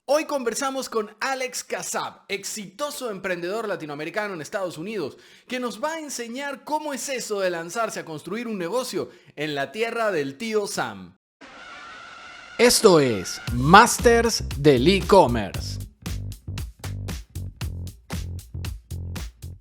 Hoy conversamos con Alex Kassab, exitoso emprendedor latinoamericano en Estados Unidos, que nos va a enseñar cómo es eso de lanzarse a construir un negocio en la tierra del tío Sam. Esto es Masters del E-Commerce.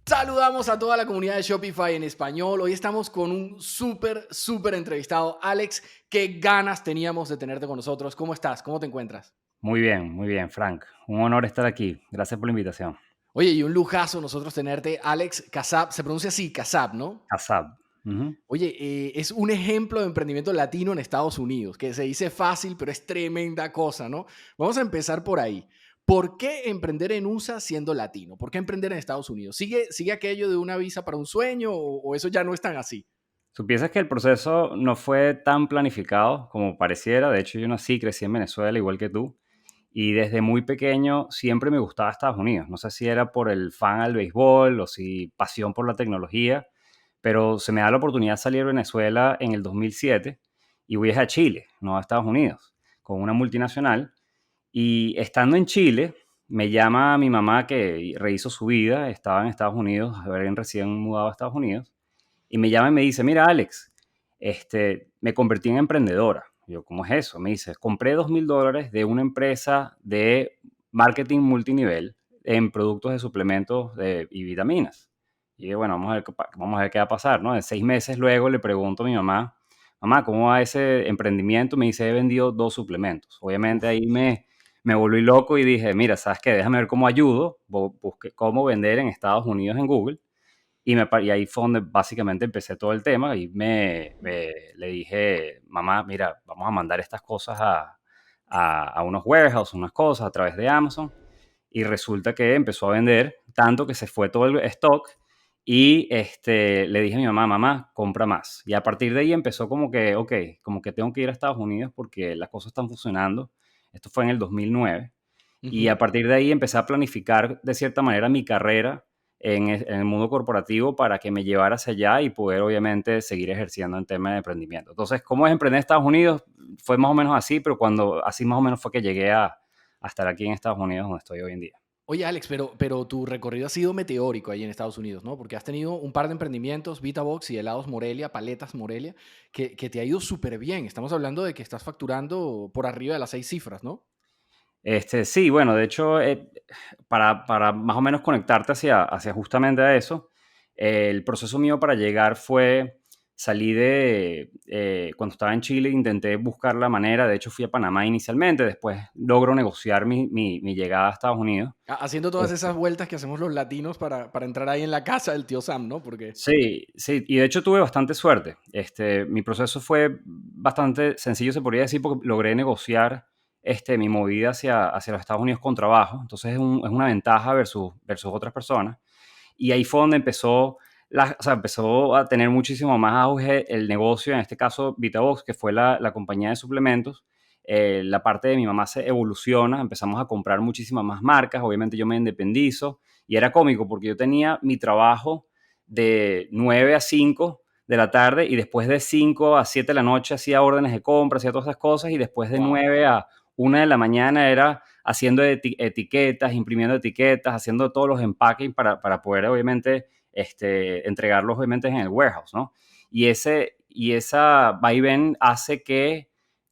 Saludamos a toda la comunidad de Shopify en español. Hoy estamos con un súper entrevistado. Alex, qué ganas teníamos de tenerte con nosotros. ¿Cómo estás? ¿Cómo te encuentras? Muy bien, Frank. Un honor estar aquí. Gracias por la invitación. Oye, y un lujazo nosotros tenerte. Alex Kassab, se pronuncia así, Kassab, ¿no? ASAP. Ujú. Oye, es un ejemplo de emprendimiento latino en Estados Unidos, que se dice fácil, pero es tremenda cosa, ¿no? Vamos a empezar por ahí. ¿Por qué emprender en USA siendo latino? ¿Por qué emprender en Estados Unidos? ¿Sigue aquello de una visa para un sueño o eso ya no es tan así? Supieses que el proceso no fue tan planificado como pareciera. De hecho, yo nací y crecí en Venezuela, igual que tú. Y desde muy pequeño siempre me gustaba Estados Unidos. No sé si era por el fan al béisbol o si pasión por la tecnología, pero se me da la oportunidad de salir de Venezuela en el 2007 y voy a Chile, no a Estados Unidos, con una multinacional. Y estando en Chile, me llama mi mamá que rehizo su vida, estaba en Estados Unidos, habían recién mudado a Estados Unidos, y me llama y me dice, mira Alex, me convertí en emprendedora. Yo, ¿cómo es eso? Me dice, compré $2,000 de una empresa de marketing multinivel en productos de suplementos y vitaminas. Y yo, bueno, vamos a ver qué va a pasar, ¿no? En 6 meses luego le pregunto a mi mamá, mamá, ¿cómo va ese emprendimiento? Me dice, he vendido 2 suplementos. Obviamente Uf. ahí me volví loco y dije, mira, ¿sabes qué? Déjame ver cómo ayudo. Busqué cómo vender en Estados Unidos en Google. Y ahí fue donde básicamente empecé todo el tema y le dije, mamá, mira, vamos a mandar estas cosas a unos warehouses, unas cosas a través de Amazon. Y resulta que empezó a vender tanto que se fue todo el stock y le dije a mi mamá, mamá, compra más. Y a partir de ahí empezó como que, ok, como que tengo que ir a Estados Unidos porque las cosas están funcionando. Esto fue en el 2009. Y Ujú. a partir de ahí empecé a planificar de cierta manera mi carrera en el mundo corporativo para que me llevara hacia allá y poder obviamente seguir ejerciendo en temas de emprendimiento. Entonces, ¿cómo es emprender en Estados Unidos? Fue más o menos así, pero así más o menos fue que llegué a estar aquí en Estados Unidos donde estoy hoy en día. Oye, Alex, pero tu recorrido ha sido meteórico ahí en Estados Unidos, ¿no? Porque has tenido un par de emprendimientos, VitaBox y helados Morelia, paletas Morelia, que te ha ido súper bien. Estamos hablando de que estás facturando por arriba de las 6 cifras, ¿no? Sí, bueno, de hecho, para más o menos conectarte hacia justamente a eso, el proceso mío para llegar fue, cuando estaba en Chile, intenté buscar la manera, de hecho fui a Panamá inicialmente, después logro negociar mi llegada a Estados Unidos. Haciendo todas Este, esas vueltas que hacemos los latinos para entrar ahí en la casa del tío Sam, ¿no? Porque, sí, sí, y de hecho tuve bastante suerte. Mi proceso fue bastante sencillo, se podría decir, porque logré negociar mi movida hacia los Estados Unidos con trabajo. Entonces es una ventaja versus otras personas. Y ahí fue donde o sea, empezó a tener muchísimo más auge el negocio, en este caso VitaBox, que fue la compañía de suplementos. La parte de mi mamá se evoluciona, empezamos a comprar muchísimas más marcas, obviamente yo me independizo y era cómico porque yo tenía mi trabajo de 9 a 5 de la tarde y después de 5 a 7 de la noche hacía órdenes de compra, hacía todas esas cosas y después de wow. 9 a 1 de la mañana era haciendo etiquetas, imprimiendo etiquetas, haciendo todos los empaques para poder obviamente entregarlos obviamente en el warehouse, ¿no? Y esa vaivén hace que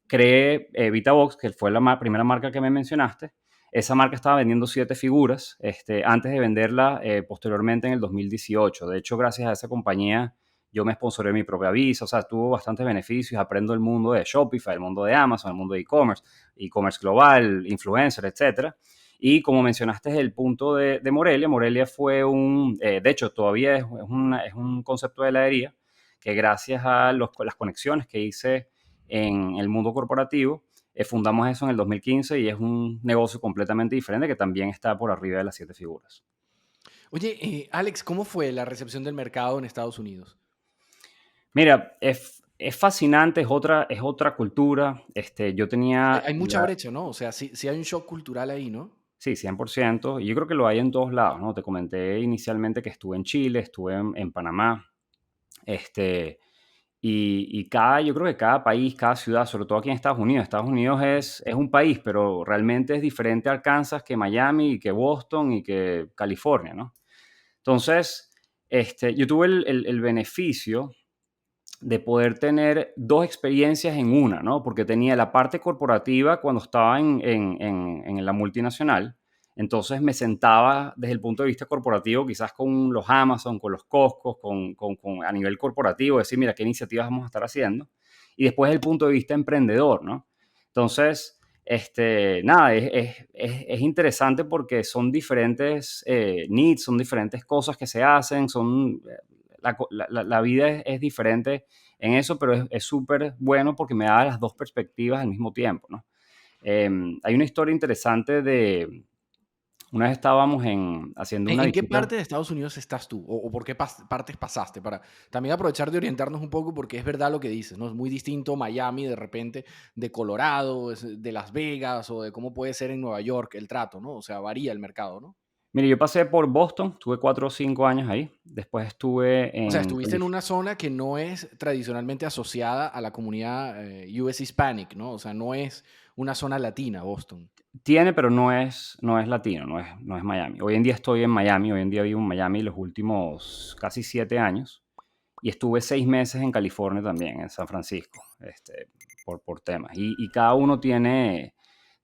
cree VitaBox, que fue la primera marca que me mencionaste. Esa marca estaba vendiendo 7 figuras antes de venderla posteriormente en el 2018. De hecho, gracias a esa compañía, yo me sponsoré mi propia visa, o sea, tuvo bastantes beneficios, aprendo el mundo de Shopify, el mundo de Amazon, el mundo de e-commerce global, influencer, etcétera. Y como mencionaste el punto de Morelia, Morelia fue de hecho todavía es un concepto de heladería que gracias a las conexiones que hice en el mundo corporativo, fundamos eso en el 2015 y es un negocio completamente diferente que también está por arriba de las 7 figuras. Oye, Alex, ¿cómo fue la recepción del mercado en Estados Unidos? Mira, es fascinante, es otra cultura. Yo Hay, tenía hay mucha brecha, ¿no? O sea, sí hay un shock cultural ahí, ¿no? sí, 100%. Y yo creo que lo hay en todos lados, ¿no? Te comenté inicialmente que estuve en Chile, estuve en Panamá, este, Yo creo que cada país, cada ciudad, sobre todo aquí en Estados Unidos es un país, pero realmente es diferente Arkansas que Miami y que Boston y que California, ¿no? Entonces, yo tuve el beneficio de poder tener dos experiencias en una, ¿no? Porque tenía la parte corporativa cuando estaba en la multinacional. Entonces me sentaba desde el punto de vista corporativo, quizás con los Amazon, con los Costco, a nivel corporativo, decir, mira, qué iniciativas vamos a estar haciendo. Y después el punto de vista emprendedor, ¿no? Entonces, nada, es interesante porque son diferentes needs, son diferentes cosas que se hacen, la vida es diferente en eso, pero es súper bueno porque me da las dos perspectivas al mismo tiempo, ¿no? Hay una historia interesante de, una vez estábamos haciendo una ¿En qué visita. parte de Estados Unidos estás tú? ¿O por qué partes pasaste? Para también aprovechar de orientarnos un poco, porque es verdad lo que dices, ¿no? Es muy distinto Miami de repente de Colorado, de Las Vegas o de cómo puede ser en Nueva York el trato, ¿no? O sea, varía el mercado, ¿no? Mire, yo pasé por Boston, estuve 4 o 5 años ahí, después estuve O sea, en estuviste en una zona que no es tradicionalmente asociada a la comunidad US Hispanic, ¿no? O sea, no es una zona latina, Boston. Tiene, pero no es latino, no es Miami. Hoy en día estoy en Miami, hoy en día vivo en Miami los últimos casi 7 años y estuve 6 meses en California también, en San Francisco, por temas. Y cada uno tiene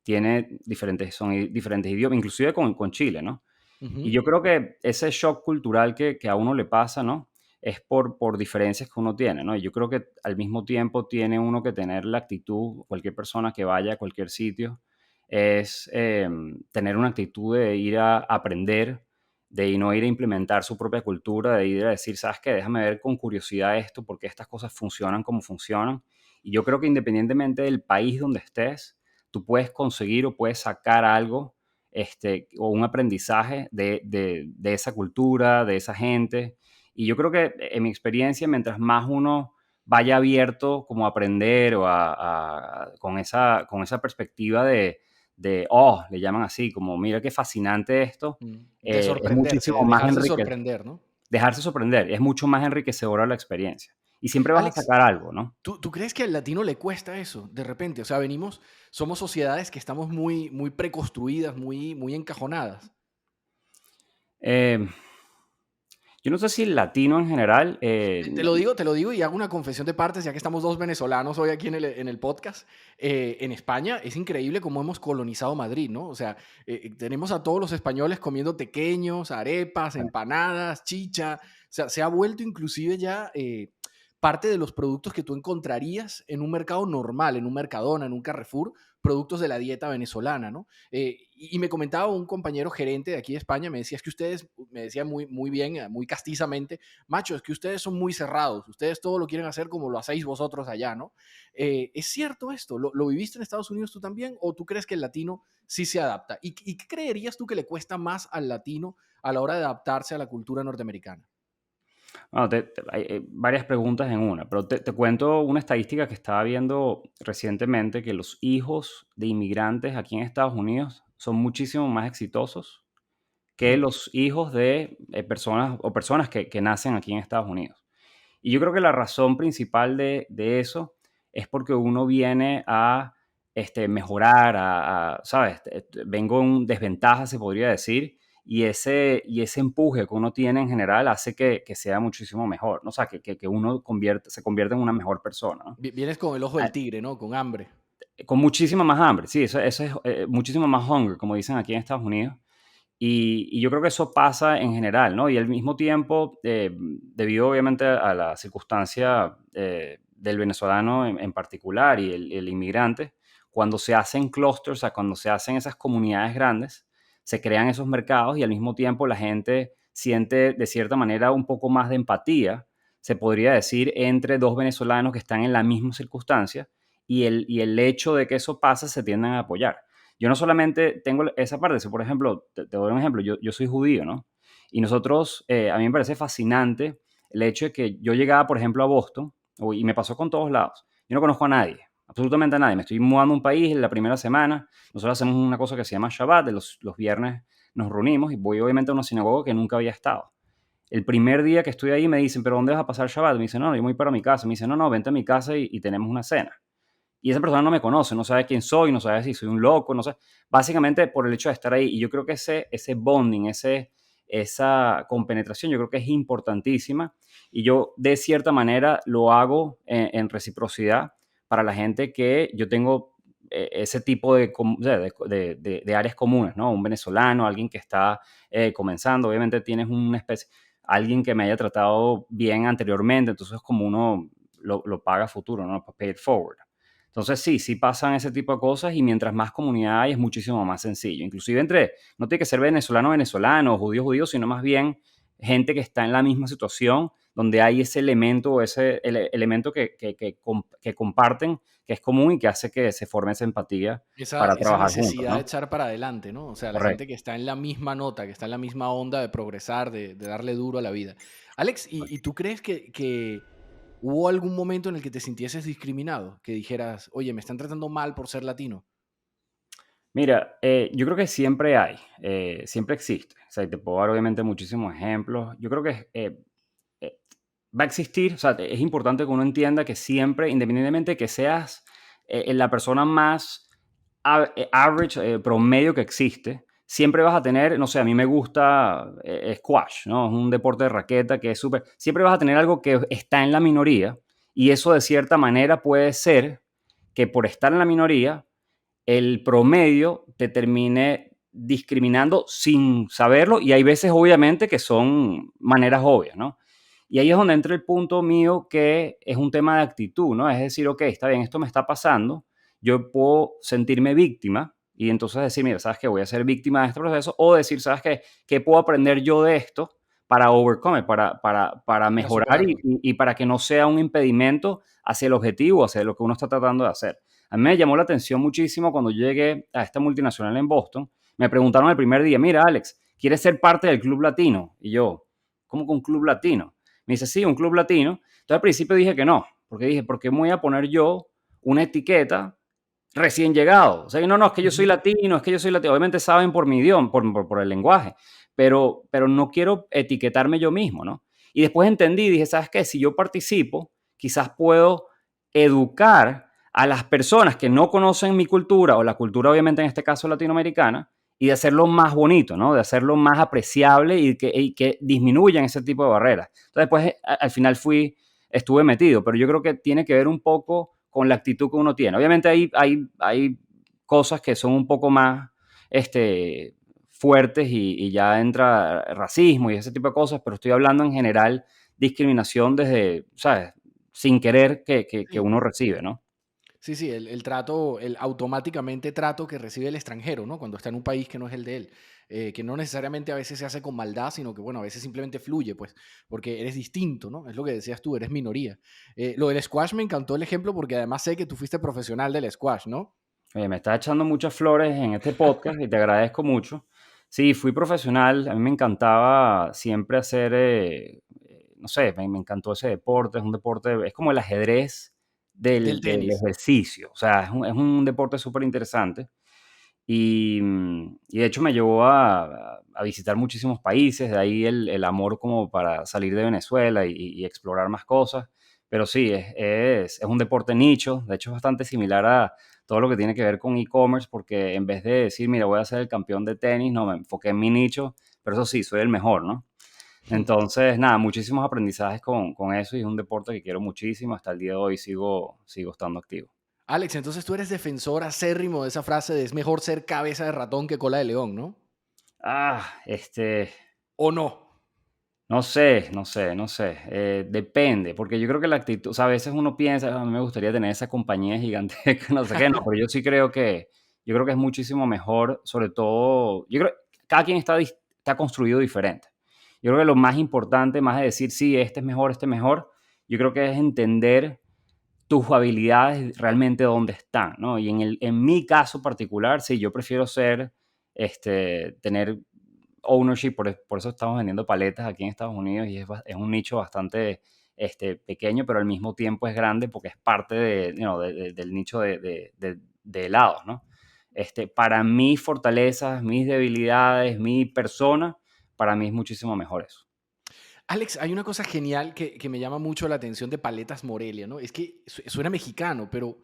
diferentes idiomas, inclusive con Chile, ¿no? Y Ujú. yo creo que ese shock cultural que a uno le pasa, ¿no? Es por diferencias que uno tiene, ¿no? Y yo creo que al mismo tiempo tiene uno que tener la actitud, cualquier persona que vaya a cualquier sitio, es tener una actitud de ir a aprender, de no ir a implementar su propia cultura, de ir a decir, ¿sabes qué? Déjame ver con curiosidad esto, porque estas cosas funcionan como funcionan. Y yo creo que independientemente del país donde estés, tú puedes conseguir o puedes sacar algo o un aprendizaje de esa cultura, de esa gente. Y yo creo que en mi experiencia, mientras más uno vaya abierto como a aprender o con esa perspectiva de, le llaman así, como mira qué fascinante esto, De es sorprenderse, muchísimo de más dejarse enriquecedor, sorprender, ¿no? dejarse sorprender, es mucho más enriquecedora la experiencia. Y siempre vas a Alex, sacar algo, ¿no? ¿tú crees que al latino le cuesta eso de repente? O sea, somos sociedades que estamos muy preconstruidas, muy encajonadas. Eh, yo no sé si el latino en general, Te lo digo y hago una confesión de partes, ya que estamos dos venezolanos hoy aquí en el podcast. En España es increíble cómo hemos colonizado Madrid, ¿no? O sea, tenemos a todos los españoles comiendo tequeños, arepas, empanadas, chicha. O sea, se ha vuelto inclusive ya parte de los productos que tú encontrarías en un mercado normal, en un Mercadona, en un Carrefour, productos de la dieta venezolana, ¿no? Y me comentaba un compañero gerente de aquí de España, me decía, es que ustedes, me decía muy bien, muy castizamente, macho, es que ustedes son muy cerrados, ustedes todo lo quieren hacer como lo hacéis vosotros allá, ¿no? ¿Es cierto esto? ¿Lo viviste en Estados Unidos tú también? ¿O tú crees que el latino sí se adapta? ¿Y qué creerías tú que le cuesta más al latino a la hora de adaptarse a la cultura norteamericana? bueno, hay varias preguntas en una, pero te cuento una estadística que estaba viendo recientemente, que los hijos de inmigrantes aquí en Estados Unidos son muchísimo más exitosos que Ujú. los hijos de personas que nacen aquí en Estados Unidos. Y yo creo que la razón principal de eso es porque uno viene a mejorar, ¿sabes? Vengo en desventaja, se podría decir, y ese empuje que uno tiene en general hace que sea muchísimo mejor, ¿no? O sea, que uno se convierte en una mejor persona, ¿no? Vienes con el ojo del tigre, ¿no? Con hambre. Con muchísima más hambre, sí, eso es muchísimo más hunger, como dicen aquí en Estados Unidos. Y yo creo que eso pasa en general, ¿no? Y al mismo tiempo, debido obviamente a la circunstancia del venezolano en particular y el inmigrante, cuando se hacen clusters, o sea, cuando se hacen esas comunidades grandes, se crean esos mercados y al mismo tiempo la gente siente de cierta manera un poco más de empatía, se podría decir, entre dos venezolanos que están en la misma circunstancia y el hecho de que eso pasa se tienden a apoyar. Yo no solamente tengo esa parte, si por ejemplo, te doy un ejemplo, yo soy judío, ¿no? Y nosotros, a mí me parece fascinante el hecho de que yo llegaba, por ejemplo, a Boston, y me pasó con todos lados. Yo no conozco a nadie, absolutamente a nadie. Me estoy mudando a un país en la primera semana. Nosotros hacemos una cosa que se llama Shabbat, de los viernes nos reunimos y voy obviamente a una sinagoga que nunca había estado. el primer día que estoy ahí me dicen, ¿pero dónde vas a pasar Shabbat? Me dicen, no, yo voy para mi casa. Me dicen, no, no, vente a mi casa y tenemos una cena. Y esa persona no me conoce, no sabe quién soy, no sabe si soy un loco, no sé. Básicamente por el hecho de estar ahí. Y yo creo que ese bonding, esa compenetración, yo creo que es importantísima. Y yo, de cierta manera, lo hago en reciprocidad para la gente que yo tengo ese tipo de áreas comunes, ¿no? Un venezolano, alguien que está comenzando, obviamente tienes una especie, alguien que me haya tratado bien anteriormente, entonces como uno lo paga a futuro, ¿no? Pay it forward. Entonces sí pasan ese tipo de cosas y mientras más comunidad hay es muchísimo más sencillo. Inclusive no tiene que ser venezolano, judío, sino más bien gente que está en la misma situación, donde hay ese elemento, elemento que comparten, que es común y que hace que se forme esa empatía Esa, para esa trabajar juntos, necesidad de ¿no? echar para adelante, ¿no? O sea, la gente Correcto. que está en la misma nota, que está en la misma onda de progresar, de darle duro a la vida. Alex, ¿y tú crees que hubo algún momento en el que te sintieses discriminado? Que dijeras, oye, me están tratando mal por ser latino. Mira, yo creo que siempre existe. O sea, y te puedo dar obviamente muchísimos ejemplos. Yo creo que eh, va a existir, o sea, es importante que uno entienda que siempre, independientemente de que seas la persona más average, promedio que existe, siempre vas a tener, no sé, a mí me gusta squash, ¿no? Es un deporte de raqueta que es súper, siempre vas a tener algo que está en la minoría y eso de cierta manera puede ser que por estar en la minoría, el promedio te termine discriminando sin saberlo y hay veces obviamente que son maneras obvias, ¿no? Y ahí es donde entra el punto mío que es un tema de actitud, ¿no? Es decir, ok, está bien, esto me está pasando, yo puedo sentirme víctima y entonces decir, mira, ¿sabes qué? Voy a ser víctima de este proceso o decir, ¿sabes qué? ¿Qué puedo aprender yo de esto para overcome, para Para mejorar superarlo. y para que no sea un impedimento hacia el objetivo, hacia lo que uno está tratando de hacer? A mí me llamó la atención muchísimo cuando llegué a esta multinacional en Boston. Me preguntaron el primer día, mira, Alex, ¿quieres ser parte del club latino? Y yo, ¿cómo que un club latino? Me dice, sí, un club latino. Entonces al principio dije que no, porque dije, ¿por qué me voy a poner yo una etiqueta recién llegado? O sea, no, es que yo soy Ujú. latino, es que yo soy latino. Obviamente saben por mi idioma, por el lenguaje, pero no quiero etiquetarme yo mismo, ¿no? Y después entendí, dije, ¿sabes qué? Si yo participo, quizás puedo educar a las personas que no conocen mi cultura o la cultura obviamente en este caso latinoamericana y de hacerlo más bonito, ¿no? De hacerlo más apreciable y que disminuyan ese tipo de barreras. Entonces, después, al final estuve metido, pero yo creo que tiene que ver un poco con la actitud que uno tiene. Obviamente hay cosas que son un poco más fuertes y ya entra racismo y ese tipo de cosas, pero estoy hablando en general discriminación desde, ¿sabes? Sin querer que Sí, uno recibe, ¿no? sí, sí, el trato, el automáticamente trato que recibe el extranjero, ¿no? Cuando está en un país que no es el de él. Que no necesariamente a veces se hace con maldad, sino que, bueno, a veces simplemente fluye, pues, porque eres distinto, ¿no? Es lo que decías tú, eres minoría. Lo del squash me encantó el ejemplo porque además sé que tú fuiste profesional del squash, ¿no? Oye, me estás echando muchas flores en este podcast y te agradezco mucho. Sí, fui profesional, a mí me encantaba siempre hacer, no sé, me encantó ese deporte, es un deporte, es como el ajedrez Del del tenis. ejercicio, o sea, es un deporte súper interesante y de hecho me llevó a visitar muchísimos países, de ahí el amor como para salir de Venezuela y explorar más cosas. Pero sí, es un deporte nicho, de hecho es bastante similar a todo lo que tiene que ver con e-commerce, porque en vez de decir, mira, voy a ser el campeón de tenis, no, me enfoqué en mi nicho, pero eso sí, soy el mejor, ¿no? Entonces, nada, muchísimos aprendizajes con eso y es un deporte que quiero muchísimo, hasta el día de hoy sigo estando activo. Alex, entonces tú eres defensor acérrimo de esa frase de es mejor ser cabeza de ratón que cola de león, ¿no? Ah. ¿O no? No sé. Depende, porque yo creo que la actitud, o sea, a veces uno piensa, a mí me gustaría tener esa compañía gigantesca, no sé qué, no, pero yo sí yo creo que es muchísimo mejor, sobre todo, yo creo que cada quien está construido diferente. Yo creo que lo más importante, más de decir, sí, este es mejor, yo creo que es entender tus habilidades realmente dónde están, ¿no? Y en mi caso particular, sí, yo prefiero tener ownership, por eso estamos vendiendo paletas aquí en Estados Unidos y es un nicho bastante pequeño, pero al mismo tiempo es grande porque es parte del nicho de helados, ¿no? Para mis fortalezas, mis debilidades, mi persona, para mí es muchísimo mejor eso. Alex, hay una cosa genial que me llama mucho la atención de Paletas Morelia, ¿no? Es que suena mexicano, pero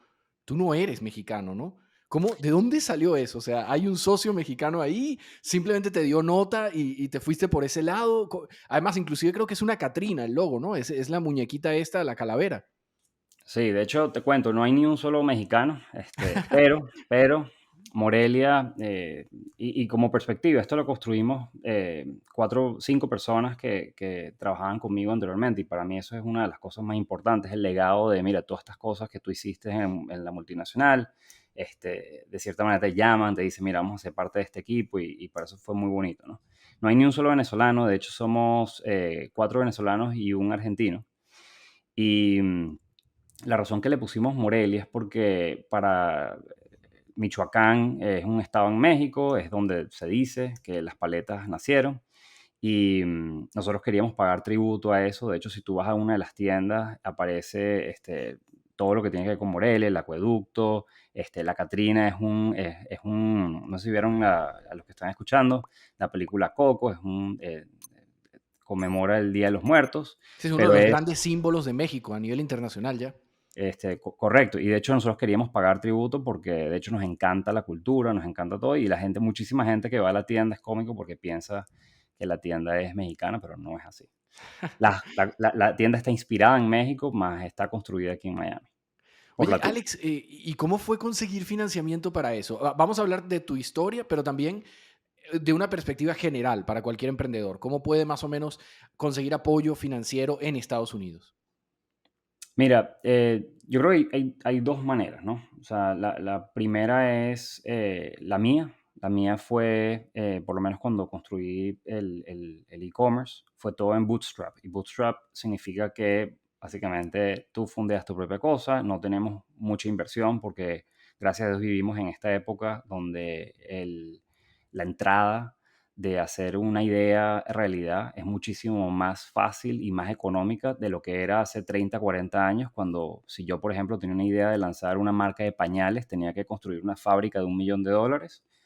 tú no eres mexicano, ¿no? ¿Cómo, de dónde salió eso? O sea, ¿hay un socio mexicano ahí? ¿Simplemente te dio nota y te fuiste por ese lado? Además, inclusive creo que es una Catrina el logo, ¿no? Es la muñequita esta, la calavera. Sí, de hecho, te cuento, no hay ni un solo mexicano, pero Morelia, y como perspectiva, esto lo construimos 5 personas que trabajaban conmigo anteriormente, y para mí eso es una de las cosas más importantes, el legado de, mira, todas estas cosas que tú hiciste en la multinacional, de cierta manera te llaman, te dicen, mira, vamos a ser parte de este equipo, y para eso fue muy bonito, ¿no? No hay ni un solo venezolano, de hecho somos 4 venezolanos y un argentino, y la razón que le pusimos Morelia es porque para Michoacán es un estado en México, es donde se dice que las paletas nacieron y nosotros queríamos pagar tributo a eso. De hecho, si tú vas a una de las tiendas, aparece todo lo que tiene que ver con Morelia, el acueducto, la Catrina no sé si vieron a los que están escuchando, la película Coco, conmemora el Día de los Muertos, Sí, es uno de pero los es grandes símbolos de México a nivel internacional ya. correcto, y de hecho nosotros queríamos pagar tributo porque de hecho nos encanta la cultura, nos encanta todo, y la gente, muchísima gente que va a la tienda es cómico porque piensa que la tienda es mexicana, pero no es así. La tienda está inspirada en México, más está construida aquí en Miami, por Oye, latinos. Alex, ¿y cómo fue conseguir financiamiento para eso? Vamos a hablar de tu historia, pero también de una perspectiva general para cualquier emprendedor. ¿Cómo puede más o menos conseguir apoyo financiero en Estados Unidos? Mira, yo creo que hay 2 maneras, ¿no? O sea, la primera es la mía. La mía fue, por lo menos cuando construí el e-commerce, fue todo en Bootstrap. Y Bootstrap significa que básicamente tú fundeas tu propia cosa, no tenemos mucha inversión porque gracias a Dios vivimos en esta época donde la entrada de hacer una idea realidad es muchísimo más fácil y más económica de lo que era hace 30, 40 años, cuando si yo, por ejemplo, tenía una idea de lanzar una marca de pañales, tenía que construir una fábrica de $1 millón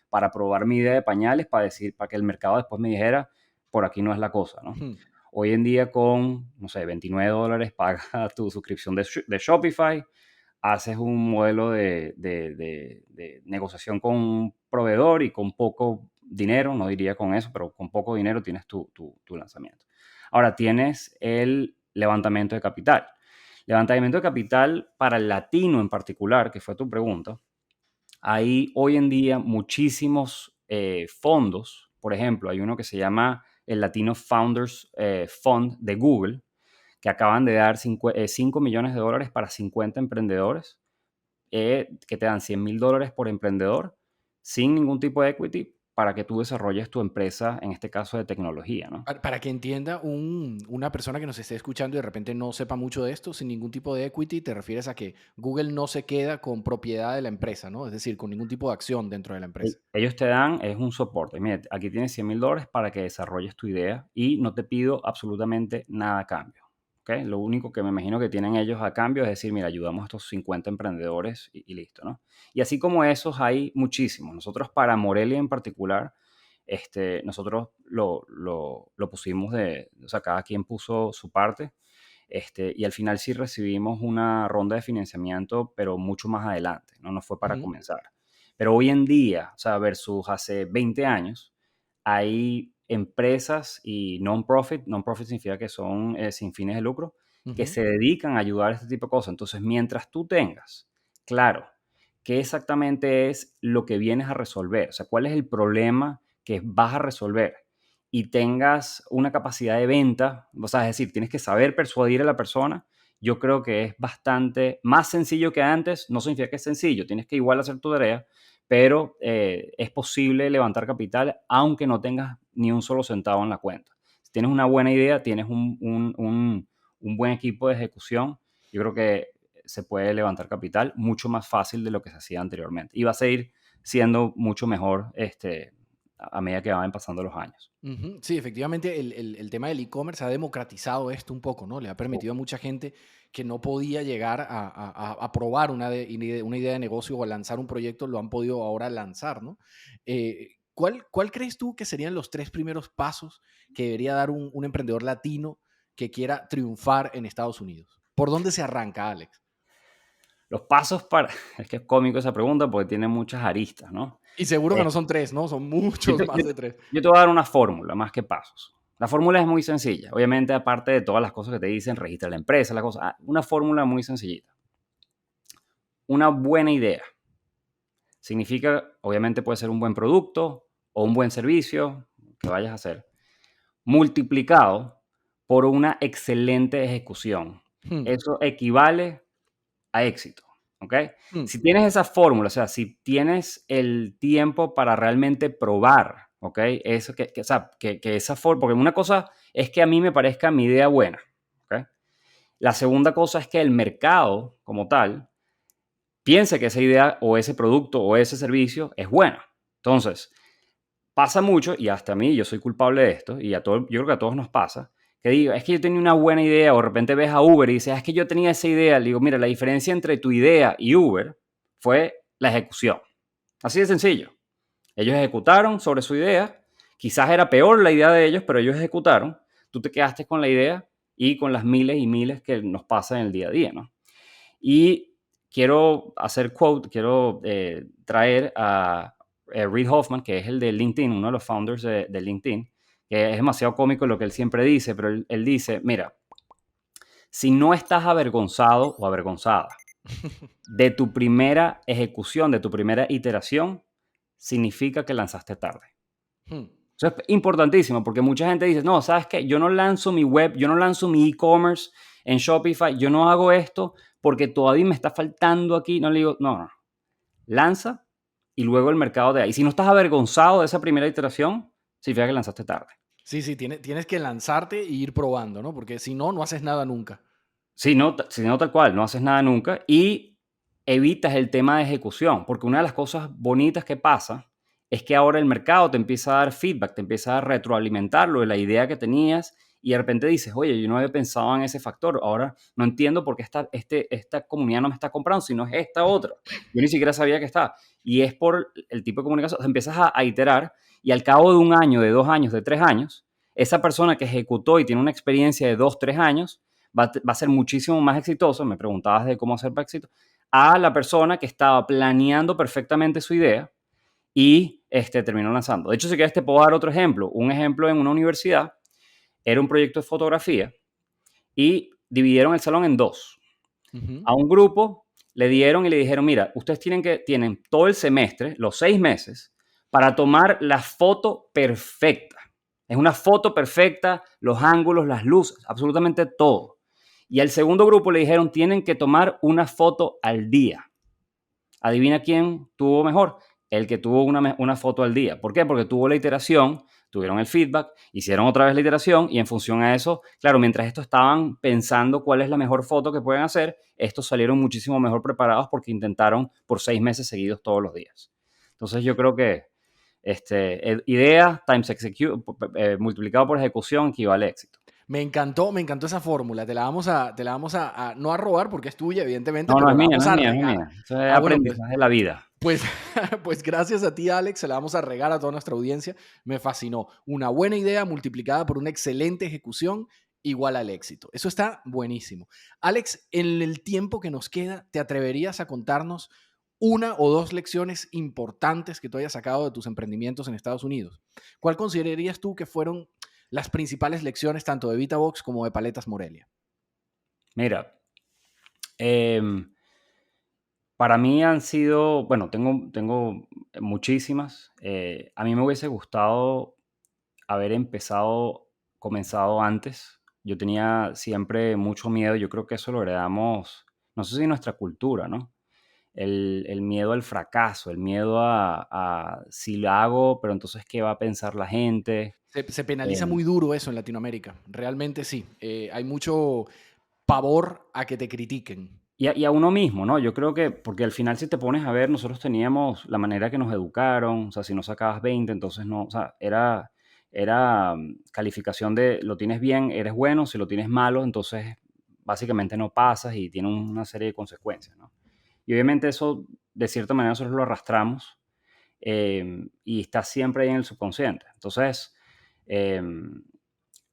para probar mi idea de pañales, para que el mercado después me dijera, por aquí no es la cosa, ¿no? Ujú. Hoy en día con, no sé, $29 pagas tu suscripción de Shopify, haces un modelo de negociación con un proveedor y con poco dinero, no diría con eso, pero con poco dinero tienes tu lanzamiento. Ahora tienes el levantamiento de capital. Levantamiento de capital para el latino en particular, que fue tu pregunta. Hay hoy en día muchísimos fondos. Por ejemplo, hay uno que se llama el Latino Founders Fund de Google, que acaban de dar 5 millones de dólares para 50 emprendedores, que te dan $100,000 por emprendedor, sin ningún tipo de equity, para que tú desarrolles tu empresa, en este caso de tecnología, ¿no? Para que entienda una persona que nos esté escuchando y de repente no sepa mucho de esto, sin ningún tipo de equity, te refieres a que Google no se queda con propiedad de la empresa, ¿no? Es decir, con ningún tipo de acción dentro de la empresa. Ellos te dan, es un soporte. Mira, aquí tienes $100,000 para que desarrolles tu idea y no te pido absolutamente nada a cambio. ¿Ok? Lo único que me imagino que tienen ellos a cambio es decir, mira, ayudamos a estos 50 emprendedores y listo, ¿no? Y así como esos hay muchísimos. Nosotros para Morelia en particular, nosotros lo pusimos o sea, cada quien puso su parte, y al final sí recibimos una ronda de financiamiento, pero mucho más adelante, no fue para Ujú, comenzar. Pero hoy en día, o sea, versus hace 20 años, hay empresas y non-profit, non-profit significa que son sin fines de lucro, que ujú. se dedican a ayudar a este tipo de cosas. Entonces, mientras tú tengas claro qué exactamente es lo que vienes a resolver, o sea, cuál es el problema que vas a resolver y tengas una capacidad de venta, o sea, es decir, tienes que saber persuadir a la persona, yo creo que es bastante más sencillo que antes, no significa que es sencillo, tienes que igual hacer tu tarea, pero es posible levantar capital aunque no tengas ni un solo centavo en la cuenta. Si tienes una buena idea, tienes un buen equipo de ejecución, yo creo que se puede levantar capital mucho más fácil de lo que se hacía anteriormente. Y va a seguir siendo mucho mejor a medida que van pasando los años. Ujú. Sí, efectivamente, el tema del e-commerce ha democratizado esto un poco, ¿no? Le ha permitido a mucha gente que no podía llegar a probar una idea de negocio o a lanzar un proyecto, lo han podido ahora lanzar, ¿no? ¿Cuál crees tú que serían los tres primeros pasos que debería dar un emprendedor latino que quiera triunfar en Estados Unidos? ¿Por dónde se arranca, Alex? Los pasos para... Es que es cómico esa pregunta porque tiene muchas aristas, ¿no? Y seguro que Eh, no son 3, ¿no? Son yo, muchos te, más yo de te- 3. yo te voy a dar una fórmula más que pasos. La fórmula es muy sencilla. Obviamente, aparte de todas las cosas que te dicen, registra la empresa, la cosa. Una fórmula muy sencillita. Una buena idea. Significa, obviamente puede ser un buen producto o un buen servicio que vayas a hacer, multiplicado por una excelente ejecución. Hmm, Eso equivale a éxito, ¿ok? hmm, Si tienes esa fórmula, o sea, si tienes el tiempo para realmente probar, ¿ok? Eso o sea, que esa fórmula, porque una cosa es que a mí me parezca mi idea buena, ¿ok? La segunda cosa es que el mercado como tal piense que esa idea o ese producto o ese servicio es buena. Entonces, pasa mucho, y hasta a mí, yo soy culpable de esto, y yo creo que a todos nos pasa, que digo, es que yo tenía una buena idea, o de repente ves a Uber y dices, es que yo tenía esa idea. Le digo, mira, la diferencia entre tu idea y Uber fue la ejecución. Así de sencillo. Ellos ejecutaron sobre su idea, quizás era peor la idea de ellos, pero ellos ejecutaron, tú te quedaste con la idea y con las miles y miles que nos pasa en el día a día, ¿no? Y quiero hacer quote, quiero traer a Reid Hoffman, que es el de LinkedIn, uno de los founders de LinkedIn, que es demasiado cómico lo que él siempre dice, pero él dice, mira, si no estás avergonzado o avergonzada de tu primera ejecución, de tu primera iteración, significa que lanzaste tarde. hmm. Eso es importantísimo porque mucha gente dice, no, ¿sabes qué? Yo no lanzo mi web, yo no lanzo mi e-commerce en Shopify, yo no hago esto porque todavía me está faltando aquí. No le digo, no, no. Lanza y luego el mercado de ahí. Si no estás avergonzado de esa primera iteración, significa que lanzaste tarde. Sí, sí, tienes que lanzarte e ir probando, ¿no? Porque si no, no haces nada nunca. Si no tal cual, no haces nada nunca y evitas el tema de ejecución, porque una de las cosas bonitas que pasa es que ahora el mercado te empieza a dar feedback, te empieza a retroalimentar lo de la idea que tenías y de repente dices, oye, yo no había pensado en ese factor, ahora no entiendo por qué esta comunidad no me está comprando, sino es esta otra. Yo ni siquiera sabía que está. Y es por el tipo de comunicación, empiezas a iterar y al cabo de un año, de 2 años, de 3 años, esa persona que ejecutó y tiene una experiencia de 2, 3 años, va a ser muchísimo más exitoso, me preguntabas de cómo hacer para éxito, a la persona que estaba planeando perfectamente su idea y terminó lanzando. De hecho, si quieres te puedo dar otro ejemplo. Un ejemplo en una universidad era un proyecto de fotografía y dividieron el salón en dos. Ujú. A un grupo le dieron y le dijeron, mira, ustedes tienen todo el semestre, los 6 meses, para tomar la foto perfecta. Es una foto perfecta, los ángulos, las luces, absolutamente todo. Y al segundo grupo le dijeron, tienen que tomar una foto al día. Adivina quién tuvo mejor. El que tuvo una foto al día. ¿Por qué? Porque tuvo la iteración, tuvieron el feedback, hicieron otra vez la iteración y en función a eso, claro, mientras estos estaban pensando cuál es la mejor foto que pueden hacer, estos salieron muchísimo mejor preparados porque intentaron por 6 meses seguidos todos los días. Entonces yo creo que idea times multiplicado por ejecución equivale a éxito. Me encantó esa fórmula. Te la vamos a no a robar porque es tuya, evidentemente, No, no pero es la mía, no vamos es a mía, no es regar. mía. Eso es Ah, bueno, pues, aprendizaje de la vida. pues, pues gracias a ti, Alex, se la vamos a regar a toda nuestra audiencia. Me fascinó. Una buena idea multiplicada por una excelente ejecución igual al éxito. Eso está buenísimo. Alex, en el tiempo que nos queda, ¿te atreverías a contarnos una o dos lecciones importantes que tú hayas sacado de tus emprendimientos en Estados Unidos? ¿Cuál considerarías tú que fueron las principales lecciones tanto de VitaBox como de Paletas Morelia? Mira, em, para mí han sido, bueno, tengo muchísimas. A mí me hubiese gustado haber comenzado antes. Yo tenía siempre mucho miedo. Yo creo que eso lo heredamos, no sé si nuestra cultura, ¿no? El miedo al fracaso, el miedo a si lo hago, pero entonces, ¿qué va a pensar la gente? Se penaliza Em, muy duro eso en Latinoamérica. Realmente sí. Hay mucho pavor a que te critiquen. y a uno mismo, ¿no? Yo creo que, porque al final si te pones a ver, nosotros teníamos la manera que nos educaron, o sea, si no sacabas 20, entonces no, o sea, era calificación de lo tienes bien, eres bueno, si lo tienes malo, entonces básicamente no pasas y tiene una serie de consecuencias, ¿no? Y obviamente eso, de cierta manera, nosotros lo arrastramos y está siempre ahí en el subconsciente. Entonces, eh,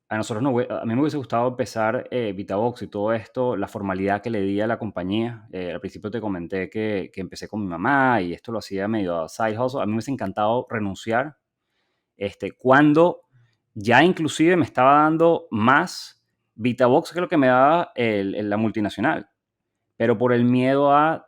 a nosotros no, a mí me hubiese gustado empezar VitaVox y todo esto, la formalidad que le di a la compañía. Al principio te comenté que empecé con mi mamá y esto lo hacía medio a side hustle. A mí me hubiese encantado renunciar cuando ya inclusive me estaba dando más VitaVox que lo que me daba la multinacional. Pero por el miedo a,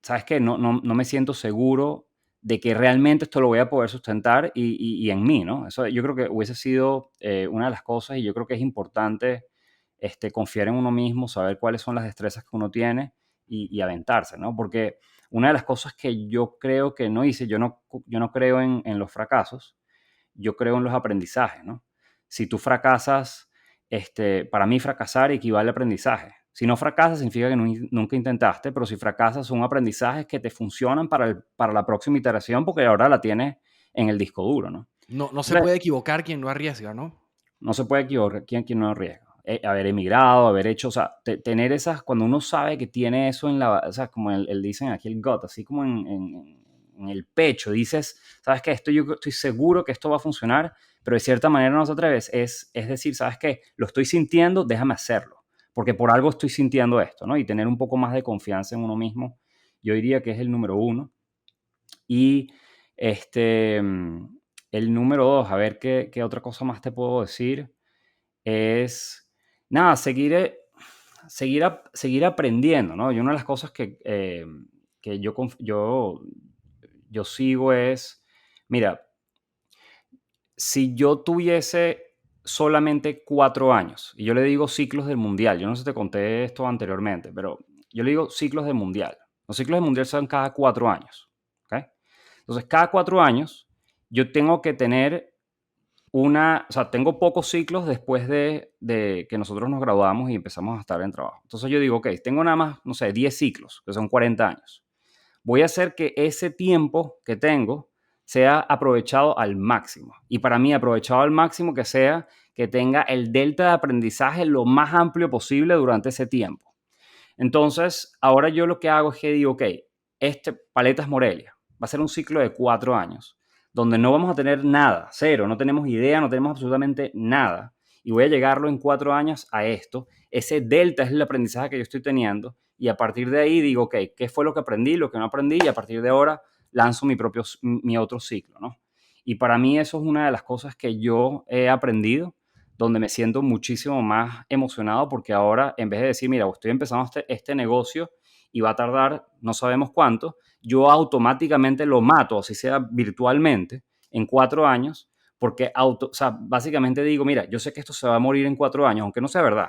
¿sabes qué? No me siento seguro de que realmente esto lo voy a poder sustentar y en mí, ¿no? Eso yo creo que hubiese sido una de las cosas y yo creo que es importante confiar en uno mismo, saber cuáles son las destrezas que uno tiene y aventarse, ¿no? Porque una de las cosas que yo creo que no hice, yo no creo en los fracasos, yo creo en los aprendizajes, ¿no? Si tú fracasas, para mí fracasar equivale a aprendizaje. Si no fracasas, significa que nunca intentaste, pero si fracasas, son aprendizajes que te funcionan para la próxima iteración porque ahora la tienes en el disco duro, ¿no? No, no se Entonces, puede equivocar quien no arriesga, ¿no? no se puede equivocar quien no arriesga. Haber emigrado, haber hecho, o sea, tener esas, cuando uno sabe que tiene eso en la, o sea, como dicen aquí el gut, así como en el pecho, dices, sabes que esto yo estoy seguro que esto va a funcionar, pero de cierta manera no te atreves, es decir, sabes que lo estoy sintiendo, déjame hacerlo, porque por algo estoy sintiendo esto, ¿no? Y tener un poco más de confianza en uno mismo, yo diría que es el número uno. Y este, el número dos, a ver qué otra cosa más te puedo decir es, nada, seguir aprendiendo, ¿no? Y una de las cosas que yo sigo es, mira, si yo tuviese solamente 4 años, y yo le digo ciclos del mundial, yo no sé si te conté esto anteriormente, pero yo le digo ciclos del mundial. Los ciclos del mundial son cada 4 años, ¿ok? Entonces, cada 4 años yo tengo que tener o sea, tengo pocos ciclos después de que nosotros nos graduamos y empezamos a estar en trabajo. Entonces yo digo, ok, tengo nada más, no sé, 10 ciclos, que son 40 años. Voy a hacer que ese tiempo que tengo sea aprovechado al máximo. Y para mí, aprovechado al máximo que sea que tenga el delta de aprendizaje lo más amplio posible durante ese tiempo. Entonces, ahora yo lo que hago es que digo, ok, Paletas Morelia va a ser un ciclo de 4 años, donde no vamos a tener nada, cero, no tenemos idea, no tenemos absolutamente nada. Y voy a llegarlo en 4 años a esto. Ese delta es el aprendizaje que yo estoy teniendo. Y a partir de ahí digo, ok, ¿qué fue lo que aprendí, lo que no aprendí? Y a partir de ahora lanzo mi otro ciclo, ¿no? Y para mí eso es una de las cosas que yo he aprendido donde me siento muchísimo más emocionado porque ahora, en vez de decir, mira, estoy empezando este negocio y va a tardar no sabemos cuánto, yo automáticamente lo mato, así sea virtualmente, en 4 años, porque o sea, básicamente digo, mira, yo sé que esto se va a morir en 4 años, aunque no sea verdad.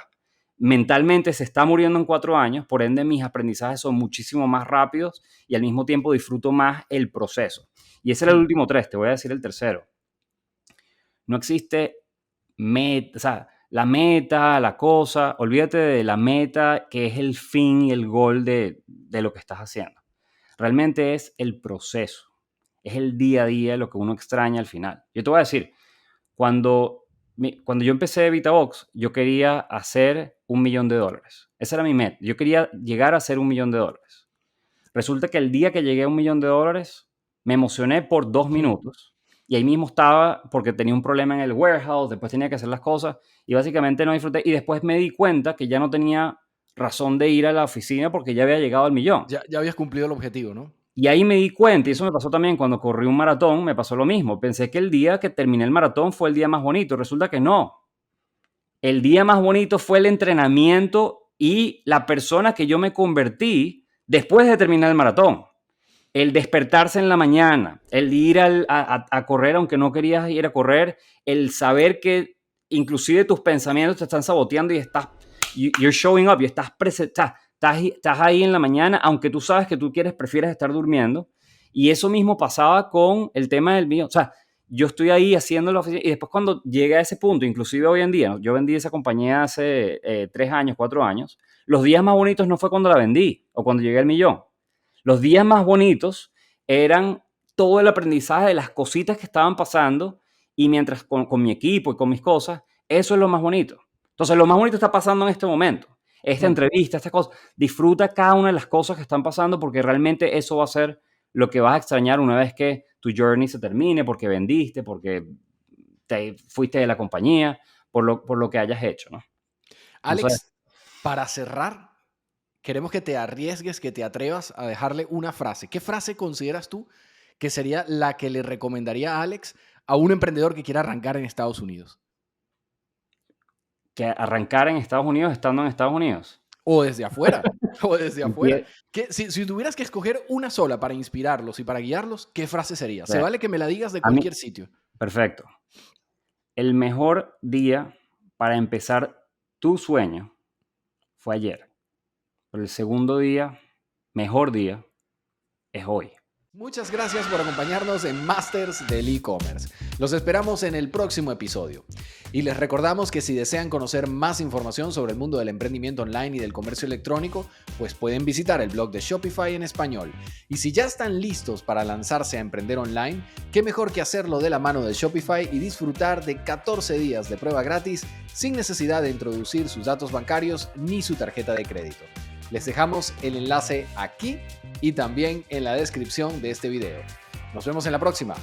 Mentalmente se está muriendo en 4 años, por ende mis aprendizajes son muchísimo más rápidos y al mismo tiempo disfruto más el proceso. Y ese era el Mm. último tres, te voy a decir el tercero. No existe meta, o sea, la meta, la cosa, olvídate de la meta que es el fin y el gol de lo que estás haciendo. Realmente es el proceso, es el día a día lo que uno extraña al final. Yo te voy a decir, cuando yo empecé VitaVox, yo quería hacer $1.000.000. Esa era mi meta. Yo quería llegar a hacer $1.000.000. Resulta que el día que llegué a $1.000.000, me emocioné por 2 minutos y ahí mismo estaba porque tenía un problema en el warehouse, después tenía que hacer las cosas y básicamente no disfruté. Y después me di cuenta que ya no tenía razón de ir a la oficina porque ya había llegado al millón. Ya habías cumplido el objetivo, ¿no? Y ahí me di cuenta, y eso me pasó también cuando corrí un maratón, me pasó lo mismo. Pensé que el día que terminé el maratón fue el día más bonito. Resulta que no. El día más bonito fue el entrenamiento y la persona que yo me convertí después de terminar el maratón. El despertarse en la mañana, el ir a correr aunque no querías ir a correr, el saber que inclusive tus pensamientos te están saboteando y you're showing up y estás ahí en la mañana, aunque tú sabes que tú prefieres estar durmiendo. Y eso mismo pasaba con el tema del mío. O sea, yo estoy ahí haciendo la oficina y después cuando llegué a ese punto, inclusive hoy en día, ¿no? Yo vendí esa compañía hace 3 años, 4 años, los días más bonitos no fue cuando la vendí o cuando llegué al millón. Los días más bonitos eran todo el aprendizaje de las cositas que estaban pasando y mientras con mi equipo y con mis cosas, eso es lo más bonito. Entonces, lo más bonito está pasando en este momento. Esta Mm. entrevista, esta cosa. Disfruta cada una de las cosas que están pasando porque realmente eso va a ser lo que vas a extrañar una vez que tu journey se termine, porque vendiste, porque te fuiste de la compañía, por lo que hayas hecho, ¿no? Alex, para cerrar, queremos que te arriesgues, que te atrevas a dejarle una frase. ¿Qué frase consideras tú que sería la que le recomendaría a Alex a un emprendedor que quiera arrancar en Estados Unidos? Que arrancar en Estados Unidos estando en Estados Unidos. O desde afuera, o desde afuera. Empie- Si tuvieras que escoger una sola para inspirarlos y para guiarlos, ¿qué frase sería? Se Ve, vale que me la digas de a mí, cualquier sitio. perfecto. El mejor día para empezar tu sueño fue ayer. Pero el segundo día, mejor día, es hoy. Muchas gracias por acompañarnos en Masters del E-Commerce. Los esperamos en el próximo episodio. Y les recordamos que si desean conocer más información sobre el mundo del emprendimiento online y del comercio electrónico, pues pueden visitar el blog de Shopify en español. Y si ya están listos para lanzarse a emprender online, qué mejor que hacerlo de la mano de Shopify y disfrutar de 14 días de prueba gratis sin necesidad de introducir sus datos bancarios ni su tarjeta de crédito. Les dejamos el enlace aquí y también en la descripción de este video. Nos vemos en la próxima.